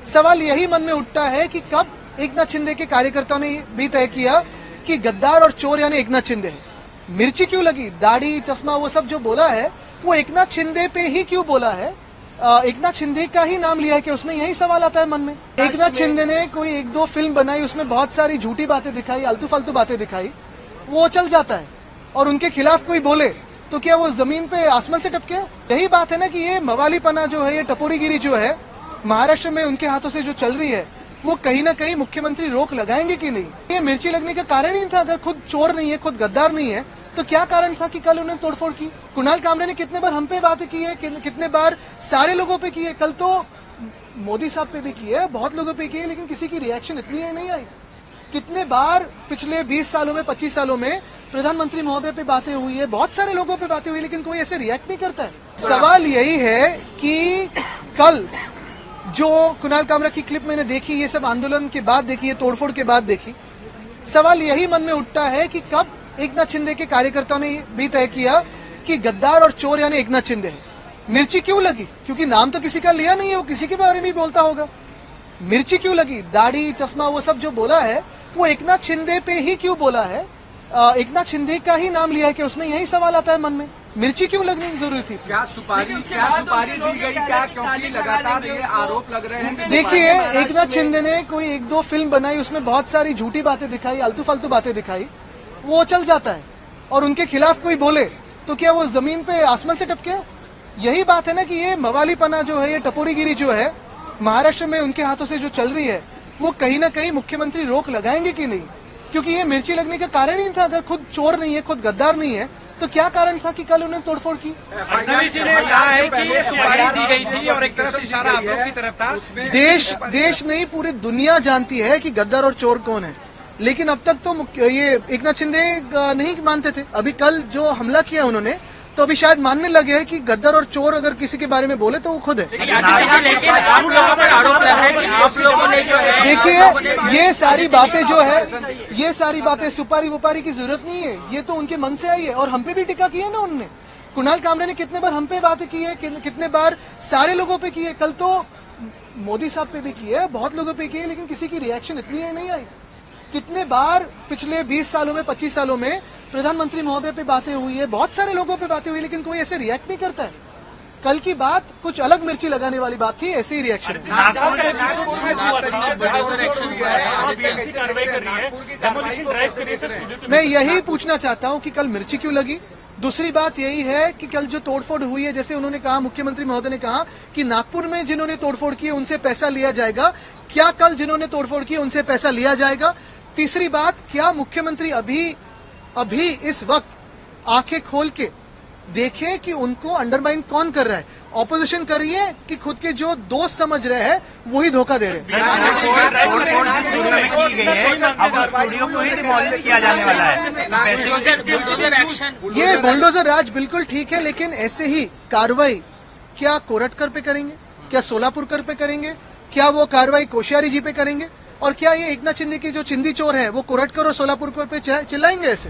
सवाल यही मन में उठता है कि कब एकनाथ शिंदे के कार्यकर्ताओं ने भी तय किया कि गद्दार और चोर यानी एकनाथ शिंदे है। मिर्ची क्यों लगी, दाढ़ी चश्मा वो सब जो बोला है वो एकनाथ शिंदे पे ही क्यों बोला है? एकनाथ शिंदे का ही नाम लिया है कि उसमें यही सवाल आता है मन में। एकनाथ शिंदे ने कोई एक दो फिल्म बनाई, उसमें बहुत सारी झूठी बातें दिखाई, आलतू फालतू बातें दिखाई, वो चल जाता है। और उनके खिलाफ कोई बोले तो क्या वो जमीन पे आसमान से टपके? यही बात है ना कि ये मवालीपना जो है, ये टपोरीगिरी जो है महाराष्ट्र में उनके हाथों से जो चल रही है, वो कहीं ना कहीं मुख्यमंत्री रोक लगाएंगे कि नहीं? ये मिर्ची लगने का कारण ही था। अगर खुद चोर नहीं है, खुद गद्दार नहीं है, तो क्या कारण था कि कल उन्होंने तोड़फोड़ की? कुणाल कामरे ने कितने बार हम पे बातें की है, कितने बार सारे लोगों पे की है। कल तो मोदी साहब पे भी की है, बहुत लोगों पे की है, लेकिन किसी की रिएक्शन इतनी है नहीं आई। कितने बार पिछले 20 सालों में, 25 सालों में प्रधानमंत्री महोदय पे बातें हुई है, बहुत सारे लोगों पे बातें हुई, लेकिन कोई ऐसे रिएक्ट नहीं करता है। सवाल यही है कि कल जो कुणाल कामरा की क्लिप मैंने देखी, ये सब आंदोलन के बाद देखी, ये तोड़फोड़ के बाद देखी, सवाल यही मन में उठता है कि कब एकनाथ शिंदे के कार्यकर्ताओं ने भी तय किया कि गद्दार और चोर यानी एकनाथ शिंदे है। मिर्ची क्यों लगी? क्योंकि नाम तो किसी का लिया नहीं है, वो किसी के बारे में भी बोलता होगा। मिर्ची क्यों लगी, दाढ़ी चश्मा वो सब जो बोला है वो एकनाथ शिंदे पे ही क्यों बोला है? एकनाथ शिंदे का ही नाम लिया है कि उसमें यही सवाल आता है मन में। मिर्ची क्यों लगनी जरूरी थी? क्या सुपारी दी गई क्या? क्योंकि लगातार ये आरोप लग रहे हैं। देखिए, एकनाथ शिंदे ने कोई एक दो फिल्म बनाई, उसमें बहुत सारी झूठी बातें दिखाई, आलतू फालतू बातें दिखाई, वो चल जाता है। और उनके खिलाफ कोई बोले तो क्या वो जमीन पे आसमान से टपके? यही बात है ना कि ये मवालीपना जो है, ये टपोरीगिरी जो है महाराष्ट्र में उनके हाथों से जो चल रही है, वो कहीं ना कहीं मुख्यमंत्री रोक लगाएंगे कि नहीं? क्योंकि ये मिर्ची लगने का कारण ही था। अगर खुद चोर नहीं है, खुद गद्दार नहीं है, तो क्या कारण था कि कल उन्होंने तोड़फोड़ की? फडणवीस जी ने कहा है कि ये सुपारी दी गई थी और एक तरफ से इशारा आप लोग की तरफ था। देश नहीं, पूरी दुनिया जानती है कि गद्दार और चोर कौन है, लेकिन अब तक तो ये एकनाथ शिंदे नहीं मानते थे। अभी कल जो हमला किया उन्होंने, तो अभी शायद मानने लगे हैं कि गद्दार और चोर अगर किसी के बारे में बोले तो वो खुद है। देखिए, ये सारी बातें जो है, ये सारी बातें सुपारी वुपारी की जरूरत नहीं है, ये तो उनके मन से आई है। और हम पे भी टिक्का की है ना उन्होंने। कुणाल कामरे ने कितने बार हम पे बातें की है, कितने बार सारे लोगों पे की है। कल तो मोदी साहब पे भी की है, बहुत लोगों पे की है, लेकिन किसी की रिएक्शन इतनी है नहीं आई। कितने बार पिछले 20 सालों में, 25 सालों में प्रधानमंत्री महोदय पे बातें हुई है, बहुत सारे लोगों पे बातें हुई, लेकिन कोई ऐसे रिएक्ट नहीं करता है। कल की बात कुछ अलग मिर्ची लगाने वाली बात थी, ऐसे ही रिएक्शन है। मैं यही पूछना चाहता हूं कि कल मिर्ची क्यों लगी। दूसरी बात यही है कि कल जो तोड़फोड़ हुई है, जैसे उन्होंने कहा, मुख्यमंत्री महोदय ने कहा कि नागपुर में जिन्होंने तोड़फोड़ की उनसे पैसा लिया जाएगा। क्या कल जिन्होंने तोड़फोड़ की उनसे पैसा लिया जाएगा? तीसरी बात, क्या मुख्यमंत्री अभी इस वक्त आंखें खोल के देखें कि उनको अंडरमाइन कौन कर रहा है? ऑपोजिशन कर रही है कि खुद के जो दोस्त समझ रहे हैं वही धोखा दे रहे हैं? ये बुलडोजर राज बिल्कुल ठीक है, लेकिन ऐसे ही कार्रवाई क्या कोरटकर पे करेंगे? क्या सोलापुरकर पे करेंगे? क्या वो कार्रवाई कोश्यारी जी पे करेंगे? और क्या ये एकनाथ शिंदे की जो चिंदी चोर है वो कोरटकर और सोलापुरकर पे चिल्लाएंगे ऐसे?